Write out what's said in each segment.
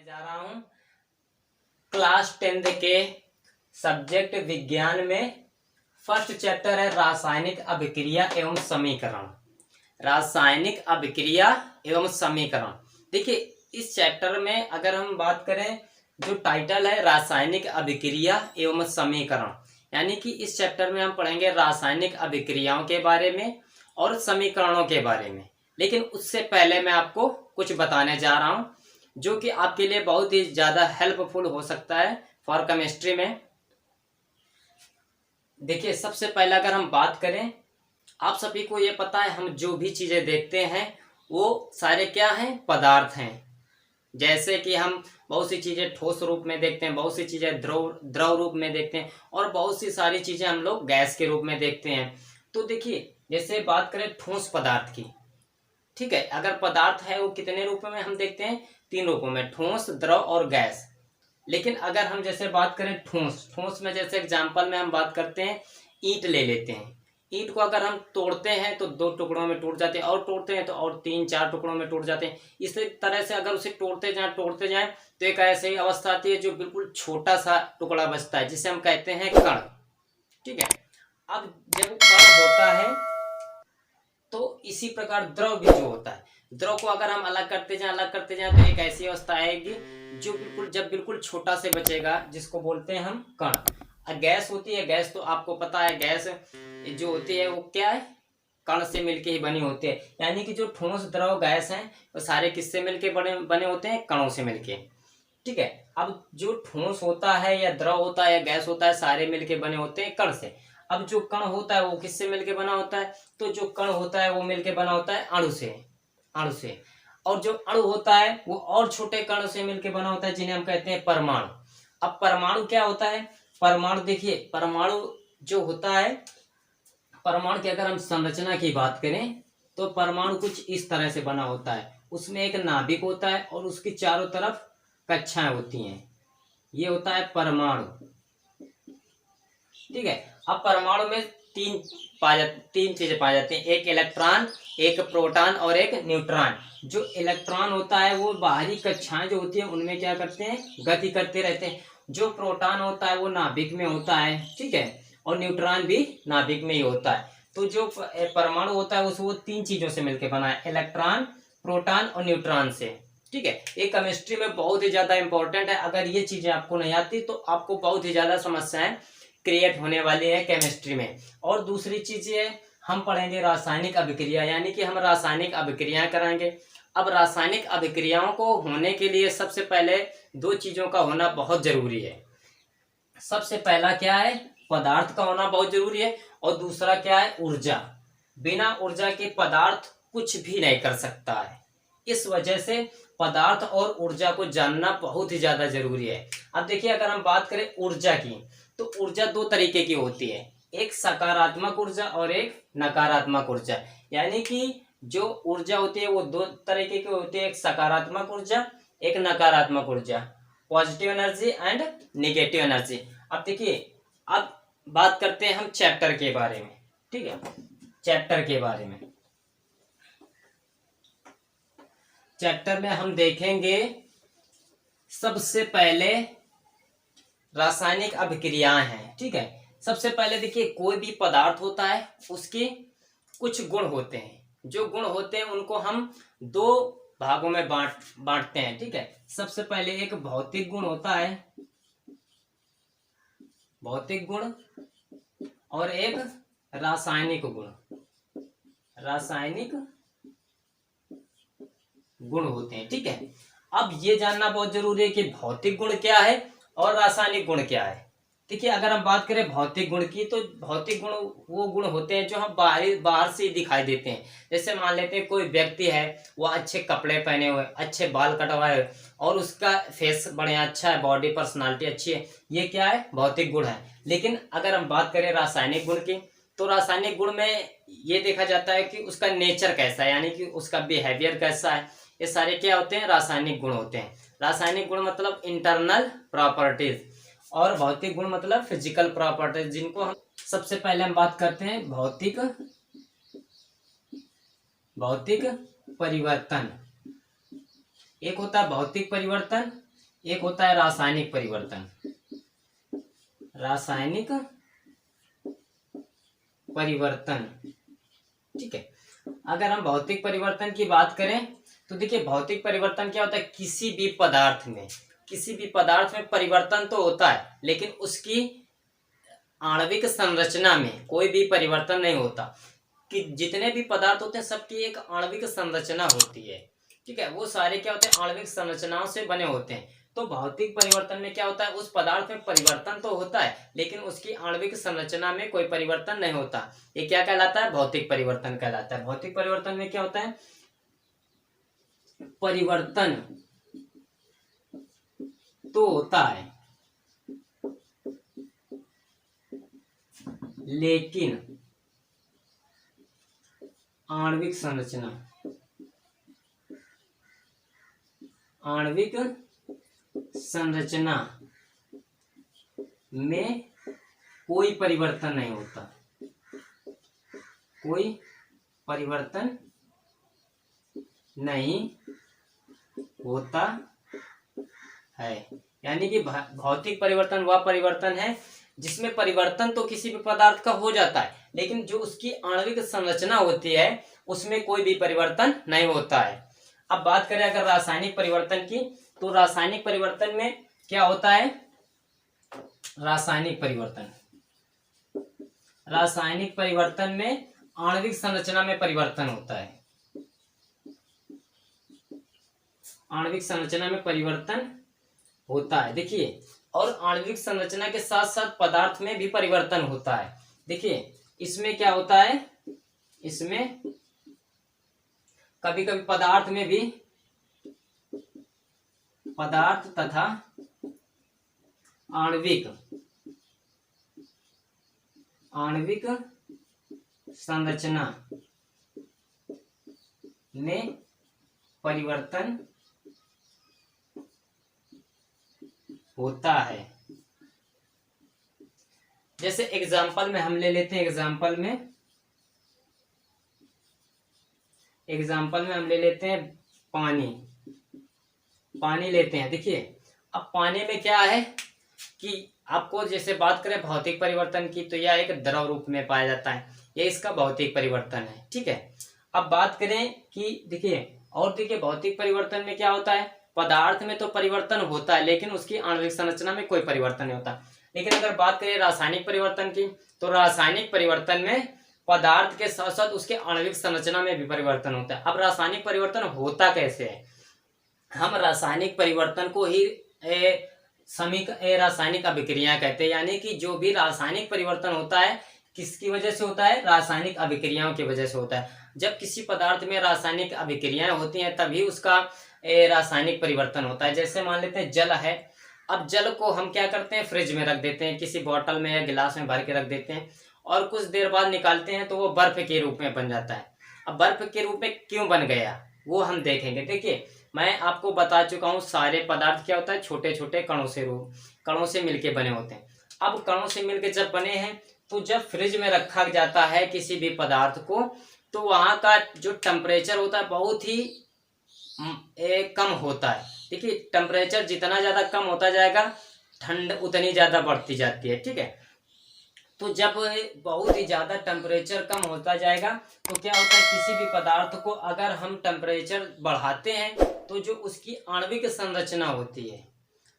मैं जा रहा हूँ क्लास 10 के सब्जेक्ट विज्ञान में फर्स्ट चैप्टर है रासायनिक अभिक्रिया एवं समीकरण। रासायनिक अभिक्रिया एवं समीकरण। देखिए इस चैप्टर में अगर हम बात करें, जो टाइटल है रासायनिक अभिक्रिया एवं समीकरण, यानी कि इस चैप्टर में हम पढ़ेंगे रासायनिक अभिक्रियाओं के बारे में और समीकरणों के बारे में। लेकिन उससे पहले मैं आपको कुछ बताने जा रहा हूँ जो कि आपके लिए बहुत ही ज़्यादा हेल्पफुल हो सकता है फॉर केमिस्ट्री में। देखिए सबसे पहले अगर हम बात करें, आप सभी को ये पता है हम जो भी चीज़ें देखते हैं वो सारे क्या हैं, पदार्थ हैं। जैसे कि हम बहुत सी चीज़ें ठोस रूप में देखते हैं, बहुत सी चीज़ें द्रव रूप में देखते हैं और बहुत सी सारी चीज़ें हम लोग गैस के रूप में देखते हैं। तो देखिए जैसे बात करें ठोस पदार्थ की, ठीक है, अगर पदार्थ है वो कितने रूपों में हम देखते हैं, 3 रूपों में, ठोस, द्रव और गैस। लेकिन अगर हम जैसे बात करें ठोस में, जैसे एग्जांपल में हम बात करते हैं, ईंट ले लेते हैं। ईंट को अगर हम तोड़ते हैं तो 2 टुकड़ों में टूट जाते हैं और तोड़ते हैं तो और 3-4 टुकड़ों में टूट जाते हैं। इसी तरह से अगर उसे तोड़ते जाएं तो एक ऐसी अवस्था आती है जो बिल्कुल छोटा सा टुकड़ा बचता है, जिसे हम कहते हैं कण। ठीक है, अब जब कण होता है तो इसी प्रकार द्रव भी जो होता है, द्रव को अगर हम अलग करते जाएं तो एक ऐसी अवस्था आएगी जो बिल्कुल छोटा से बचेगा, जिसको बोलते हैं हम कण। गैस होती है, गैस तो आपको पता है, गैस जो होती है वो क्या है, कण से मिलके ही बनी होती है। यानी कि जो ठोस द्रव गैस हैं वो सारे किससे मिलके बने होते हैं, कणों से मिलके। ठीक है, अब जो ठोस होता है या द्रव होता है या गैस होता है, सारे मिलके बने होते हैं कण से। अब जो कण होता है वो किससे मिलके बना होता है, तो जो कण होता है वो मिलके बना होता है अणु से। और जो अणु होता है वो और छोटे कण से मिलके बना होता है, जिन्हें हम कहते हैं परमाणु। अब परमाणु क्या होता है, परमाणु देखिए, परमाणु जो होता है, परमाणु की अगर हम संरचना की बात करें तो परमाणु कुछ इस तरह से बना होता है। उसमें एक नाभिक होता है और उसकी चारों तरफ कक्षाएं होती हैं, ये होता है परमाणु। ठीक है, अब परमाणु में तीन चीजें पाई जाती हैं, एक इलेक्ट्रॉन, एक प्रोटॉन और एक न्यूट्रॉन। जो इलेक्ट्रॉन होता है वो बाहरी कक्षाएं जो होती हैं उनमें क्या करते हैं, गति करते रहते हैं। जो प्रोटॉन होता है वो नाभिक में होता है, ठीक है, और न्यूट्रॉन भी नाभिक में ही होता है। तो जो परमाणु होता है वो 3 चीजों से मिलकर बना है, इलेक्ट्रॉन, प्रोटॉन और न्यूट्रॉन से। ठीक है, ये केमिस्ट्री में बहुत ही ज्यादा इंपॉर्टेंट है। अगर ये चीजें आपको नहीं आती तो आपको बहुत ही ज्यादा समस्याएं क्रिएट होने वाली है केमिस्ट्री में। और दूसरी चीज ये हम पढ़ेंगे रासायनिक अभिक्रिया, यानी कि हम रासायनिक अभिक्रियाएं कराएंगे। अब रासायनिक अभिक्रियाओं को होने के लिए सबसे पहले 2 चीजों का होना बहुत जरूरी है। सबसे पहला क्या है, पदार्थ का होना बहुत जरूरी है, और दूसरा क्या है, ऊर्जा। बिना ऊर्जा के पदार्थ कुछ भी नहीं कर सकता है। इस वजह से पदार्थ और ऊर्जा को जानना बहुत ही ज्यादा जरूरी है। अब देखिए अगर हम बात करें ऊर्जा की, तो ऊर्जा 2 तरीके की होती है, एक सकारात्मक ऊर्जा और एक नकारात्मक ऊर्जा। यानी कि जो ऊर्जा होती है वो 2 तरीके की होती है, एक सकारात्मक ऊर्जा, एक नकारात्मक ऊर्जा, positive energy and negative energy. अब देखिए, अब बात करते हैं हम चैप्टर के बारे में। ठीक है, चैप्टर के बारे में, चैप्टर में हम देखेंगे सबसे पहले रासायनिक अभिक्रियाएं हैं। ठीक है, सबसे पहले देखिए, कोई भी पदार्थ होता है उसके कुछ गुण होते हैं। जो गुण होते हैं उनको हम 2 भागों में बांटते हैं। ठीक है, सबसे पहले एक भौतिक गुण होता है, भौतिक गुण, और एक रासायनिक गुण, रासायनिक गुण होते हैं। ठीक है, अब ये जानना बहुत जरूरी है कि भौतिक गुण क्या है और रासायनिक गुण क्या है। देखिए अगर हम बात करें भौतिक गुण की, तो भौतिक गुण वो गुण होते हैं जो हम बाहर से दिखाई देते हैं। जैसे मान लेते हैं कोई व्यक्ति है, वो अच्छे कपड़े पहने हुए, अच्छे बाल कटवाए हुए और उसका फेस बढ़िया अच्छा है, बॉडी पर्सनालिटी अच्छी है, ये क्या है, भौतिक गुण है। लेकिन अगर हम बात करें रासायनिक गुण की, तो रासायनिक गुण में ये देखा जाता है कि उसका नेचर कैसा है, यानी कि उसका बिहेवियर कैसा है। ये सारे क्या होते हैं, रासायनिक गुण होते हैं। रासायनिक गुण मतलब इंटरनल प्रॉपर्टीज, और भौतिक गुण मतलब फिजिकल प्रॉपर्टीज, जिनको हम सबसे पहले हम बात करते हैं भौतिक परिवर्तन। एक होता है भौतिक परिवर्तन एक होता है रासायनिक परिवर्तन। रासायनिक परिवर्तन, ठीक है। अगर हम भौतिक परिवर्तन की बात करें तो देखिए भौतिक परिवर्तन क्या होता है, किसी भी पदार्थ में, किसी भी पदार्थ में परिवर्तन तो होता है लेकिन उसकी आणविक संरचना में कोई भी परिवर्तन नहीं होता। कि जितने भी पदार्थ होते हैं सबकी एक आणविक संरचना होती है, ठीक है। वो सारे क्या होते हैं, आणविक संरचनाओं से बने होते हैं। तो भौतिक परिवर्तन में क्या होता है, उस पदार्थ में परिवर्तन तो होता है लेकिन उसकी आणविक संरचना में कोई परिवर्तन नहीं होता। ये क्या कहलाता है, भौतिक परिवर्तन कहलाता है। भौतिक परिवर्तन में क्या होता है, परिवर्तन तो होता है लेकिन आणविक संरचना, आणविक संरचना में कोई परिवर्तन नहीं होता, कोई परिवर्तन नहीं होता है। यानी कि भौतिक परिवर्तन वह परिवर्तन है जिसमें परिवर्तन तो किसी भी पदार्थ का हो जाता है लेकिन जो उसकी आणविक संरचना होती है उसमें कोई भी परिवर्तन नहीं होता है। अब बात करें अगर रासायनिक परिवर्तन की, तो रासायनिक परिवर्तन में क्या होता है, रासायनिक परिवर्तन, रासायनिक परिवर्तन में आणविक संरचना में परिवर्तन होता है, आणविक संरचना में परिवर्तन होता है। देखिए, और आणविक संरचना के साथ साथ पदार्थ में भी परिवर्तन होता है। देखिए इसमें क्या होता है, इसमें कभी कभी पदार्थ में भी, पदार्थ तथा आणविक, आणविक संरचना में परिवर्तन होता है। जैसे एग्जाम्पल में हम ले लेते हैं, एग्जाम्पल में हम ले लेते हैं पानी, पानी लेते हैं। देखिए अब पानी में क्या है कि आपको जैसे बात करें भौतिक परिवर्तन की तो यह एक द्रव रूप में पाया जाता है, ये इसका भौतिक परिवर्तन है, ठीक है। अब बात करें कि देखिए, और देखिए भौतिक परिवर्तन में क्या होता है, पदार्थ में तो परिवर्तन होता है लेकिन उसकी आणविक संरचना में कोई परिवर्तन नहीं होता। लेकिन अगर बात करें रासायनिक परिवर्तन की, तो रासायनिक परिवर्तन में पदार्थ के साथ साथ उसके आणविक संरचना में भी परिवर्तन होता है। अब रासायनिक परिवर्तन होता कैसे है, हम रासायनिक परिवर्तन को ही रासायनिक अभिक्रिया कहते हैं। यानी कि जो भी रासायनिक परिवर्तन होता है किसकी वजह से होता है, रासायनिक अभिक्रियाओं की वजह से होता है। जब किसी पदार्थ में रासायनिक अभिक्रियाएं होती हैं तभी उसका रासायनिक परिवर्तन होता है। जैसे मान लेते हैं जल है, अब जल को हम क्या करते हैं, फ्रिज में रख देते हैं, किसी बोतल में या गिलास में भर के रख देते हैं और कुछ देर बाद निकालते हैं तो वो बर्फ के रूप में बन जाता है। अब बर्फ के रूप में क्यों बन गया वो हम देखेंगे। देखिए मैं आपको बता चुका हूँ सारे पदार्थ क्या होता है, छोटे छोटे कणों से मिलके बने होते हैं। अब कणों से मिलके जब बने हैं तो जब फ्रिज में रखा जाता है किसी भी पदार्थ को तो वहाँ का जो टेम्परेचर होता है बहुत ही कम होता है। देखिए टेम्परेचर जितना ज़्यादा कम होता जाएगा ठंड उतनी ज़्यादा बढ़ती जाती है, ठीक है। तो जब बहुत ही ज़्यादा टेम्परेचर कम होता जाएगा तो क्या होता है, किसी भी पदार्थ को अगर हम टेम्परेचर बढ़ाते हैं तो जो उसकी आणविक संरचना होती है,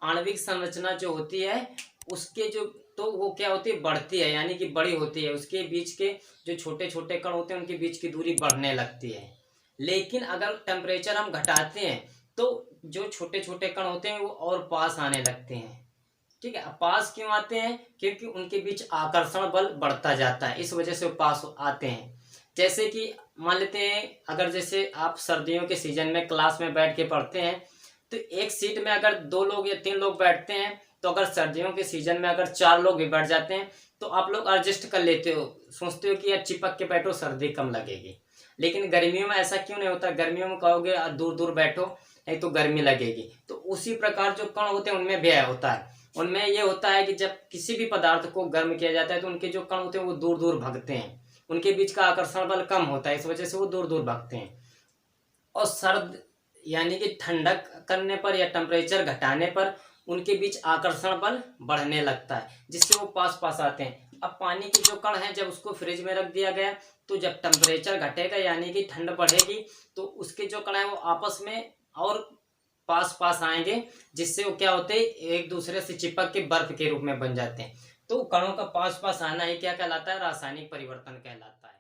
आणविक संरचना जो होती है उसके जो, तो वो क्या होती है, बढ़ती है, यानी कि बड़ी होती है। उसके बीच के जो छोटे छोटे कण होते हैं उनके बीच की दूरी बढ़ने लगती है। लेकिन अगर टेम्परेचर हम घटाते हैं तो जो छोटे छोटे कण होते हैं वो और पास आने लगते हैं, ठीक है। अब पास क्यों आते हैं, क्योंकि उनके बीच आकर्षण बल बढ़ता जाता है, इस वजह से वो पास आते हैं। जैसे कि मान लेते हैं अगर जैसे आप सर्दियों के सीजन में क्लास में बैठ के पढ़ते हैं तो एक सीट में अगर 2 लोग या 3 लोग बैठते हैं तो अगर सर्दियों के सीजन में अगर 4 लोग भी बैठ जाते हैं तो आप लोग एडजस्ट कर लेते हो, सोचते हो कि यार चिपक के बैठो सर्दी कम लगेगी। लेकिन गर्मियों में ऐसा क्यों नहीं होता, गर्मियों में कहोगे दूर दूर बैठो नहीं तो गर्मी लगेगी। तो उसी प्रकार जो कण होते हैं उनमें भी होता है, उनमें ये होता है कि जब किसी भी पदार्थ को गर्म किया जाता है तो उनके जो कण होते हैं वो दूर दूर भागते हैं, उनके बीच का आकर्षण बल कम होता है, इस वजह से वो दूर दूर भागते हैं। और यानी कि ठंडक करने पर या टेम्परेचर घटाने पर उनके बीच आकर्षण बल बढ़ने लगता है, जिससे वो पास पास आते हैं। अब पानी के जो कण हैं, जब उसको फ्रिज में रख दिया गया तो जब टेम्परेचर घटेगा यानी कि ठंड बढ़ेगी, तो उसके जो कण हैं वो आपस में और पास पास आएंगे, जिससे वो क्या होते हैं, एक दूसरे से चिपक के बर्फ के रूप में बन जाते हैं। तो कणों का पास पास आना ही क्या कहलाता है, रासायनिक परिवर्तन कहलाता है।